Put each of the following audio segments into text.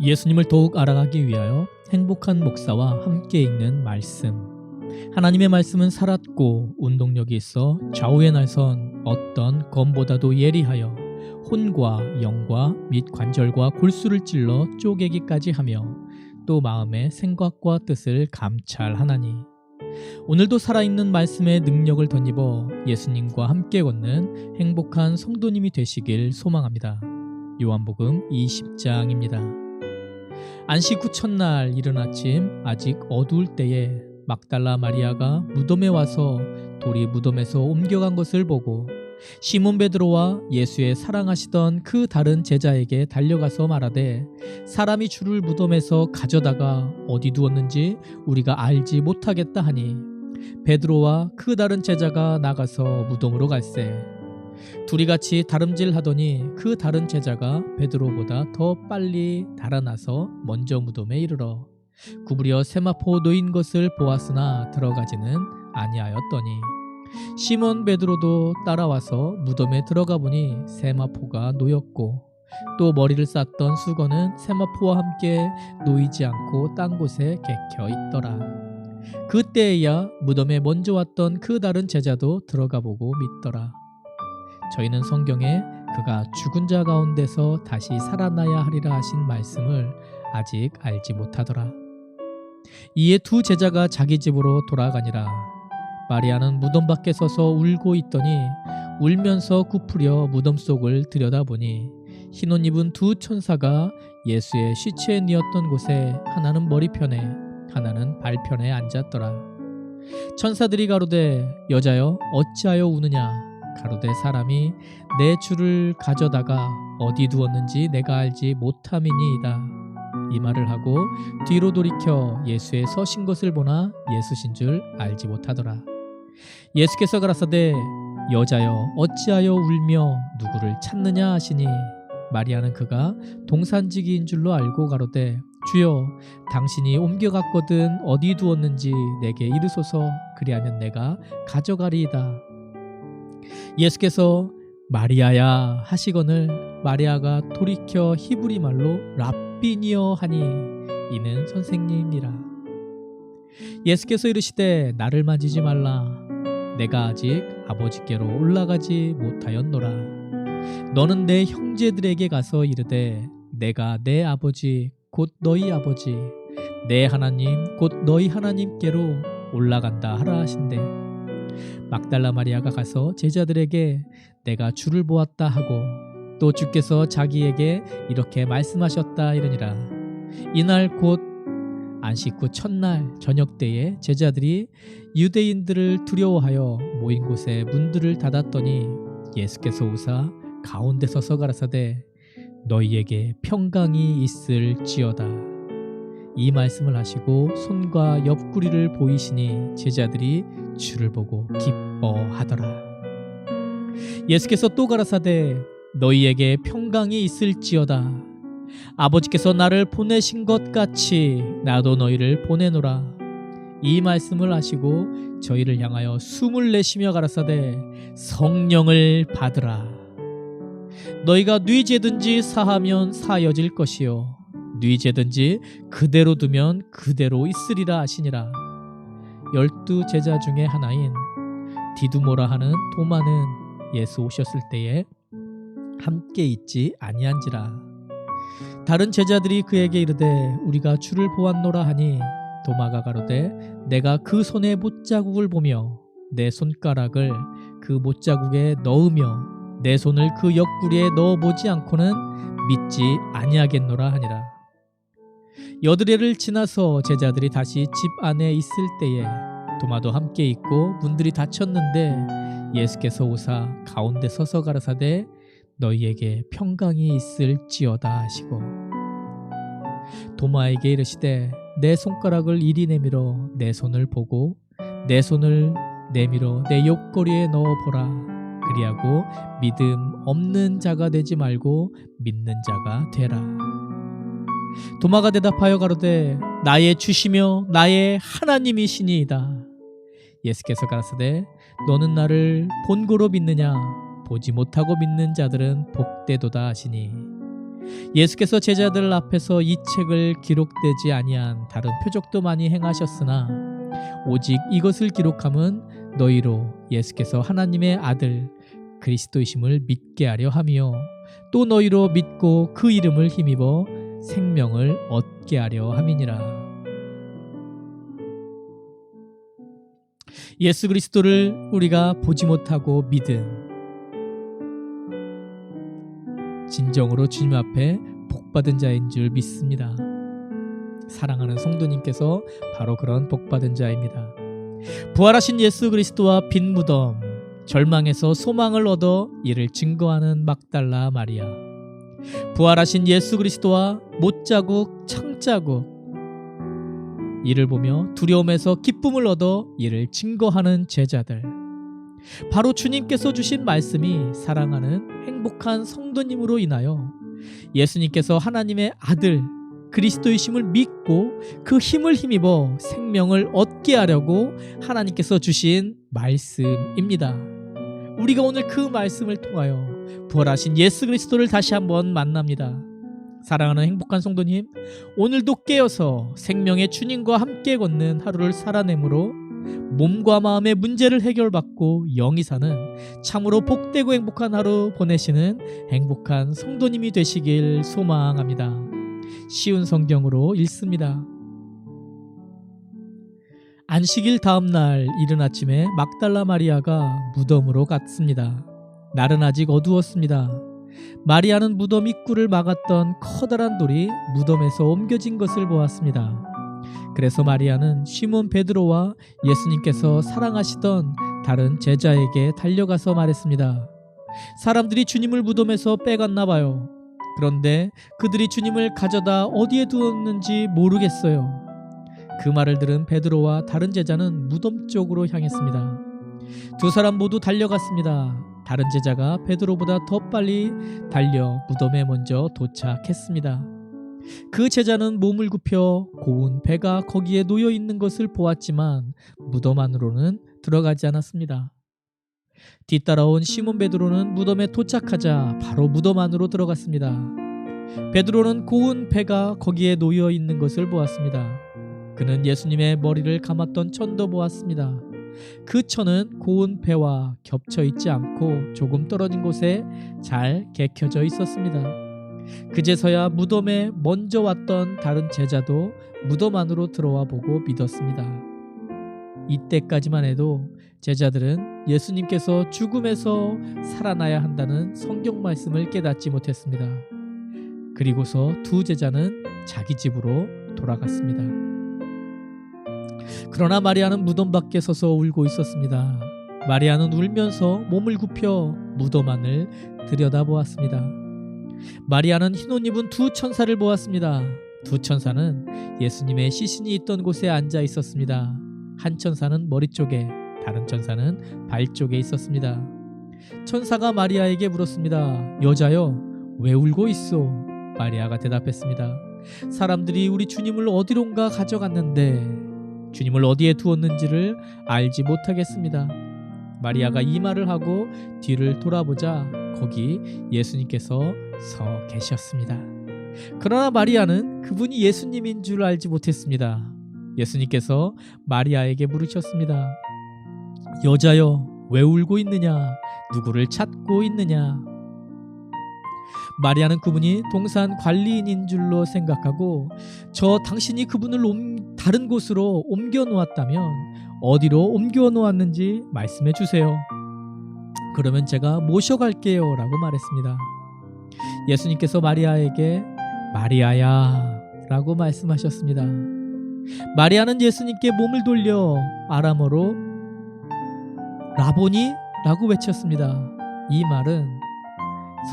예수님을 더욱 알아가기 위하여 행복한 목사와 함께 읽는 말씀. 하나님의 말씀은 살았고 운동력이 있어 좌우에 날선 어떤 검보다도 예리하여 혼과 영과 및 관절과 골수를 찔러 쪼개기까지 하며 또 마음의 생각과 뜻을 감찰하나니. 오늘도 살아있는 말씀의 능력을 덧입어 예수님과 함께 걷는 행복한 성도님이 되시길 소망합니다. 요한복음 20장입니다. 안식 후 첫날 이른 아침 아직 어두울 때에 막달라 마리아가 무덤에 와서 돌이 무덤에서 옮겨간 것을 보고 시몬 베드로와 예수의 사랑하시던 그 다른 제자에게 달려가서 말하되 사람이 주를 무덤에서 가져다가 어디 두었는지 우리가 알지 못하겠다 하니 베드로와 그 다른 제자가 나가서 무덤으로 갈새 둘이 같이 다름질하더니 그 다른 제자가 베드로보다 더 빨리 달아나서 먼저 무덤에 이르러 구부려 세마포 놓인 것을 보았으나 들어가지는 아니하였더니 시몬 베드로도 따라와서 무덤에 들어가 보니 세마포가 놓였고 또 머리를 쌌던 수건은 세마포와 함께 놓이지 않고 딴 곳에 개켜 있더라. 그때에야 무덤에 먼저 왔던 그 다른 제자도 들어가 보고 믿더라. 저희는 성경에 그가 죽은 자 가운데서 다시 살아나야 하리라 하신 말씀을 아직 알지 못하더라. 이에 두 제자가 자기 집으로 돌아가니라. 마리아는 무덤 밖에 서서 울고 있더니 울면서 굽으려 무덤 속을 들여다보니 흰 옷 입은 두 천사가 예수의 시체에 뉘었던 곳에 하나는 머리편에 하나는 발편에 앉았더라. 천사들이 가로되 여자여 어찌하여 우느냐. 가로되 사람이 내 주를 가져다가 어디 두었는지 내가 알지 못함이니이다. 이 말을 하고 뒤로 돌이켜 예수의 서신 것을 보나 예수신 줄 알지 못하더라. 예수께서 가라사대 여자여 어찌하여 울며 누구를 찾느냐 하시니 마리아는 그가 동산지기인 줄로 알고 가로되 주여 당신이 옮겨갔거든 어디 두었는지 내게 이르소서 그리하면 내가 가져가리이다. 예수께서 마리아야 하시거늘 마리아가 돌이켜 히브리 말로 랍비니여 하니 이는 선생님이라. 예수께서 이르시되 나를 만지지 말라. 내가 아직 아버지께로 올라가지 못하였노라. 너는 내 형제들에게 가서 이르되 내가 내 아버지 곧 너희 아버지 내 하나님 곧 너희 하나님께로 올라간다 하라 하신대. 막달라 마리아가 가서 제자들에게 내가 주를 보았다 하고 또 주께서 자기에게 이렇게 말씀하셨다 이르니라. 이날 곧 안식 후 첫날 저녁 때에 제자들이 유대인들을 두려워하여 모인 곳에 문들을 닫았더니 예수께서 오사 가운데 서서 가라사대 너희에게 평강이 있을지어다. 이 말씀을 하시고 손과 옆구리를 보이시니 제자들이 주를 보고 기뻐하더라. 예수께서 또 가라사대 너희에게 평강이 있을지어다. 아버지께서 나를 보내신 것 같이 나도 너희를 보내노라. 이 말씀을 하시고 저희를 향하여 숨을 내쉬며 가라사대 성령을 받으라. 너희가 네 죄든지 사하면 사여질 것이요 네 죄든지 그대로 두면 그대로 있으리라 하시니라. 12 제자 중에 하나인 디두모라 하는 도마는 예수 오셨을 때에 함께 있지 아니한지라. 다른 제자들이 그에게 이르되 우리가 주를 보았노라 하니 도마가 가로되 내가 그 손의 못자국을 보며 내 손가락을 그 못자국에 넣으며 내 손을 그 옆구리에 넣어보지 않고는 믿지 아니하겠노라 하니라. 여드레를 지나서 제자들이 다시 집 안에 있을 때에 도마도 함께 있고 문들이 닫혔는데 예수께서 오사 가운데 서서 가라사대 너희에게 평강이 있을지어다 하시고 도마에게 이르시되 내 손가락을 이리 내밀어 내 손을 보고 내 손을 내밀어 내 옆구리에 넣어보라. 그리하고 믿음 없는 자가 되지 말고 믿는 자가 되라. 도마가 대답하여 가로되 나의 주시며 나의 하나님이시니이다. 예수께서 가라사대 너는 나를 본고로 믿느냐 보지 못하고 믿는 자들은 복되도다 하시니 예수께서 제자들 앞에서 이 책을 기록되지 아니한 다른 표적도 많이 행하셨으나 오직 이것을 기록함은 너희로 예수께서 하나님의 아들 그리스도이심을 믿게 하려 함이요 또 너희로 믿고 그 이름을 힘입어 생명을 얻게 하려 함이니라. 예수 그리스도를 우리가 보지 못하고 믿은 진정으로 주님 앞에 복받은 자인 줄 믿습니다. 사랑하는 성도님께서 바로 그런 복받은 자입니다. 부활하신 예수 그리스도와 빈 무덤, 절망에서 소망을 얻어 이를 증거하는 막달라 마리아, 부활하신 예수 그리스도와 못자국, 창자국, 이를 보며 두려움에서 기쁨을 얻어 이를 증거하는 제자들, 바로 주님께서 주신 말씀이 사랑하는 행복한 성도님으로 인하여 예수님께서 하나님의 아들 그리스도이심을 믿고 그 힘을 힘입어 생명을 얻게 하려고 하나님께서 주신 말씀입니다. 우리가 오늘 그 말씀을 통하여 부활하신 예수 그리스도를 다시 한번 만납니다. 사랑하는 행복한 성도님, 오늘도 깨어서 생명의 주님과 함께 걷는 하루를 살아내므로 몸과 마음의 문제를 해결받고 영이 사는 참으로 복되고 행복한 하루 보내시는 행복한 성도님이 되시길 소망합니다. 쉬운 성경으로 읽습니다. 안식일 다음 날 이른 아침에 막달라 마리아가 무덤으로 갔습니다. 날은 아직 어두웠습니다. 마리아는 무덤 입구를 막았던 커다란 돌이 무덤에서 옮겨진 것을 보았습니다. 그래서 마리아는 시몬 베드로와 예수님께서 사랑하시던 다른 제자에게 달려가서 말했습니다. 사람들이 주님을 무덤에서 빼갔나 봐요. 그런데 그들이 주님을 가져다 어디에 두었는지 모르겠어요. 그 말을 들은 베드로와 다른 제자는 무덤 쪽으로 향했습니다. 두 사람 모두 달려갔습니다. 다른 제자가 베드로보다 더 빨리 달려 무덤에 먼저 도착했습니다. 그 제자는 몸을 굽혀 고운 배가 거기에 놓여 있는 것을 보았지만 무덤 안으로는 들어가지 않았습니다. 뒤따라온 시몬 베드로는 무덤에 도착하자 바로 무덤 안으로 들어갔습니다. 베드로는 고운 배가 거기에 놓여 있는 것을 보았습니다. 그는 예수님의 머리를 감았던 천도 보았습니다. 그 천은 고운 배와 겹쳐 있지 않고 조금 떨어진 곳에 잘 개켜져 있었습니다. 그제서야 무덤에 먼저 왔던 다른 제자도 무덤 안으로 들어와 보고 믿었습니다. 이때까지만 해도 제자들은 예수님께서 죽음에서 살아나야 한다는 성경 말씀을 깨닫지 못했습니다. 그리고서 두 제자는 자기 집으로 돌아갔습니다. 그러나 마리아는 무덤 밖에 서서 울고 있었습니다. 마리아는 울면서 몸을 굽혀 무덤 안을 들여다보았습니다. 마리아는 흰 옷 입은 두 천사를 보았습니다. 두 천사는 예수님의 시신이 있던 곳에 앉아 있었습니다. 한 천사는 머리 쪽에, 다른 천사는 발 쪽에 있었습니다. 천사가 마리아에게 물었습니다. 여자여, 왜 울고 있소? 마리아가 대답했습니다. 사람들이 우리 주님을 어디론가 가져갔는데 주님을 어디에 두었는지를 알지 못하겠습니다. 마리아가 이 말을 하고 뒤를 돌아보자 거기 예수님께서 서 계셨습니다. 그러나 마리아는 그분이 예수님인 줄 알지 못했습니다. 예수님께서 마리아에게 물으셨습니다. 여자여, 왜 울고 있느냐? 누구를 찾고 있느냐? 마리아는 그분이 동산 관리인인 줄로 생각하고 저 당신이 그분을 다른 곳으로 옮겨 놓았다면 어디로 옮겨 놓았는지 말씀해 주세요. 그러면 제가 모셔갈게요 라고 말했습니다. 예수님께서 마리아에게 마리아야 라고 말씀하셨습니다. 마리아는 예수님께 몸을 돌려 아람어로 라보니 라고 외쳤습니다. 이 말은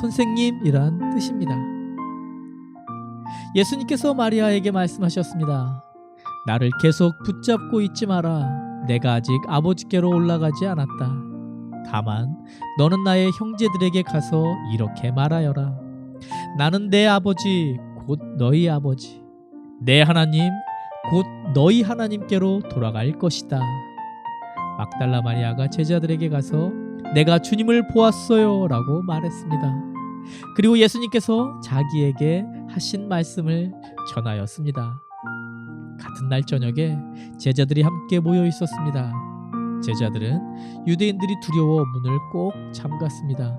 선생님이란 뜻입니다. 예수님께서 마리아에게 말씀하셨습니다. 나를 계속 붙잡고 있지 마라. 내가 아직 아버지께로 올라가지 않았다. 다만 너는 나의 형제들에게 가서 이렇게 말하여라. 나는 내 아버지 곧 너희 아버지, 내 하나님 곧 너희 하나님께로 돌아갈 것이다. 막달라 마리아가 제자들에게 가서 내가 주님을 보았어요 라고 말했습니다. 그리고 예수님께서 자기에게 하신 말씀을 전하였습니다. 같은 날 저녁에 제자들이 함께 모여 있었습니다. 제자들은 유대인들이 두려워 문을 꼭 잠갔습니다.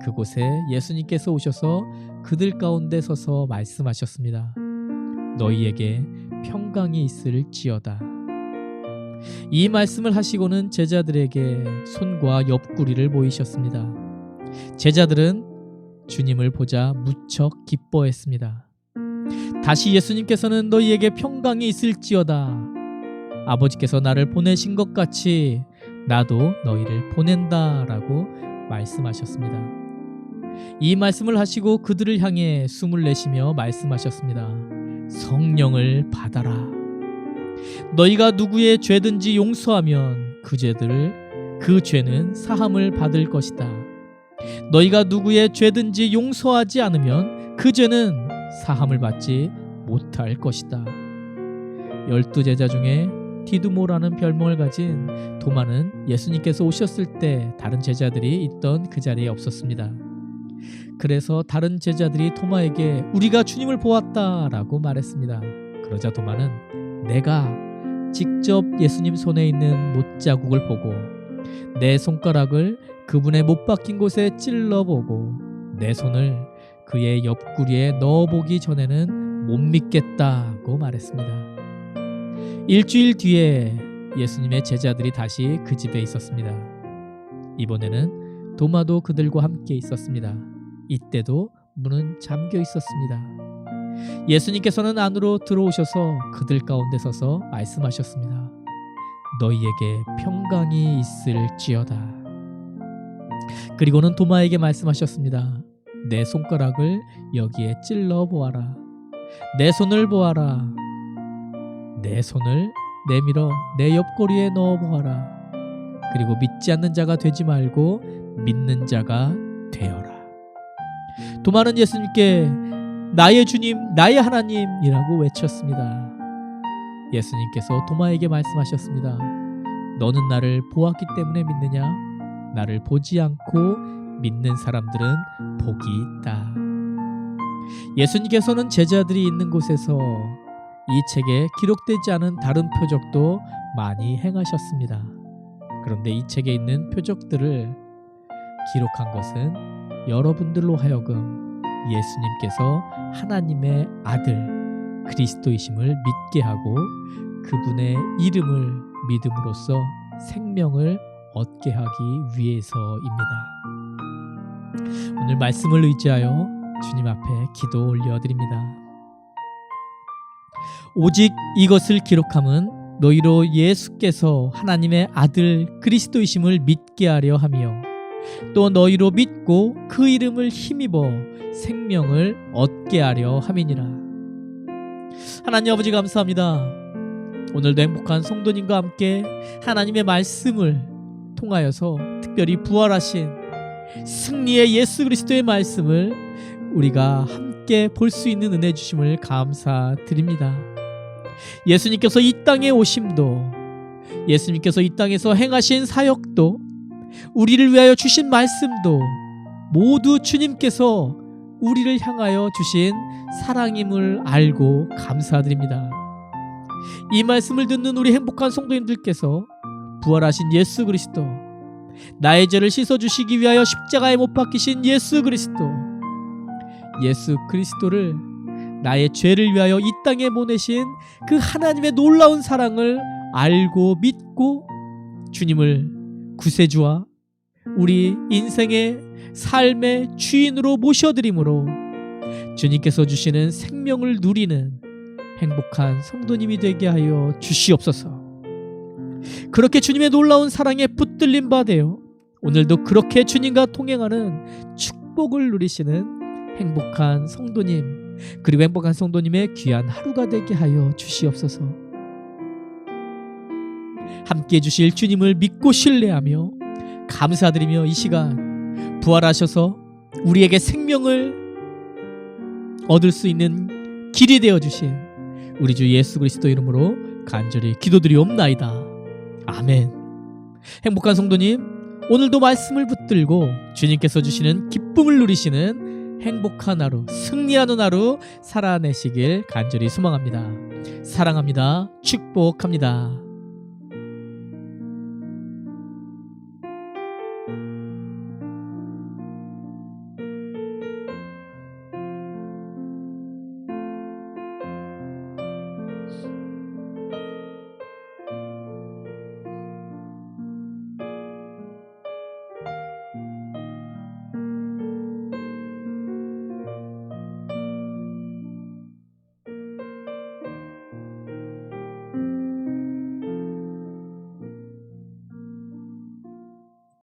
그곳에 예수님께서 오셔서 그들 가운데 서서 말씀하셨습니다. 너희에게 평강이 있을지어다. 이 말씀을 하시고는 제자들에게 손과 옆구리를 보이셨습니다. 제자들은 주님을 보자 무척 기뻐했습니다. 다시 예수님께서는 너희에게 평강이 있을지어다. 아버지께서 나를 보내신 것 같이 나도 너희를 보낸다 라고 말씀하셨습니다. 이 말씀을 하시고 그들을 향해 숨을 내쉬며 말씀하셨습니다. 성령을 받아라. 너희가 누구의 죄든지 용서하면 그 죄는 사함을 받을 것이다. 너희가 누구의 죄든지 용서하지 않으면 그 죄는 사함을 받지 못할 것이다. 12제자 중에 디두모라는 별명을 가진 도마는 예수님께서 오셨을 때 다른 제자들이 있던 그 자리에 없었습니다. 그래서 다른 제자들이 도마에게 우리가 주님을 보았다 라고 말했습니다. 그러자 도마는 내가 직접 예수님 손에 있는 못자국을 보고 내 손가락을 그분의 못 박힌 곳에 찔러보고 내 손을 그의 옆구리에 넣어보기 전에는 못 믿겠다고 말했습니다. 일주일 뒤에 예수님의 제자들이 다시 그 집에 있었습니다. 이번에는 도마도 그들과 함께 있었습니다. 이때도 문은 잠겨 있었습니다. 예수님께서는 안으로 들어오셔서 그들 가운데 서서 말씀하셨습니다. 너희에게 평강이 있을지어다. 그리고는 도마에게 말씀하셨습니다. 내 손가락을 여기에 찔러 보아라. 내 손을 보아라. 내 손을 내밀어 내 옆구리에 넣어 보아라. 그리고 믿지 않는 자가 되지 말고 믿는 자가 되어라. 도마는 예수님께 나의 주님, 나의 하나님이라고 외쳤습니다. 예수님께서 도마에게 말씀하셨습니다. 너는 나를 보았기 때문에 믿느냐? 나를 보지 않고 믿는 사람들은 복이 있다. 예수님께서는 제자들이 있는 곳에서 이 책에 기록되지 않은 다른 표적도 많이 행하셨습니다. 그런데 이 책에 있는 표적들을 기록한 것은 여러분들로 하여금 예수님께서 하나님의 아들 그리스도이심을 믿게 하고 그분의 이름을 믿음으로써 생명을 얻게 하기 위해서입니다. 오늘 말씀을 의지하여 주님 앞에 기도 올려드립니다. 오직 이것을 기록함은 너희로 예수께서 하나님의 아들 그리스도이심을 믿게 하려 하며 또 너희로 믿고 그 이름을 힘입어 생명을 얻게 하려 함이니라. 하나님 아버지 감사합니다. 오늘도 행복한 성도님과 함께 하나님의 말씀을 통하여서 특별히 부활하신 승리의 예수 그리스도의 말씀을 우리가 함께 볼 수 있는 은혜 주심을 감사드립니다. 예수님께서 이 땅에 오심도, 예수님께서 이 땅에서 행하신 사역도, 우리를 위하여 주신 말씀도 모두 주님께서 우리를 향하여 주신 사랑임을 알고 감사드립니다. 이 말씀을 듣는 우리 행복한 성도님들께서 부활하신 예수 그리스도, 나의 죄를 씻어주시기 위하여 십자가에 못 박히신 예수 그리스도를 나의 죄를 위하여 이 땅에 보내신 그 하나님의 놀라운 사랑을 알고 믿고 주님을 구세주와 우리 인생의 삶의 주인으로 모셔드림으로 주님께서 주시는 생명을 누리는 행복한 성도님이 되게 하여 주시옵소서. 그렇게 주님의 놀라운 사랑에 붙들린 바 되어 오늘도 그렇게 주님과 통행하는 축복을 누리시는 행복한 성도님, 그리고 행복한 성도님의 귀한 하루가 되게 하여 주시옵소서. 함께 해주실 주님을 믿고 신뢰하며 감사드리며 이 시간 부활하셔서 우리에게 생명을 얻을 수 있는 길이 되어주신 우리 주 예수 그리스도 이름으로 간절히 기도드리옵나이다. 아멘. 행복한 성도님, 오늘도 말씀을 붙들고 주님께서 주시는 기쁨을 누리시는 행복한 하루, 승리하는 하루 살아내시길 간절히 소망합니다. 사랑합니다. 축복합니다.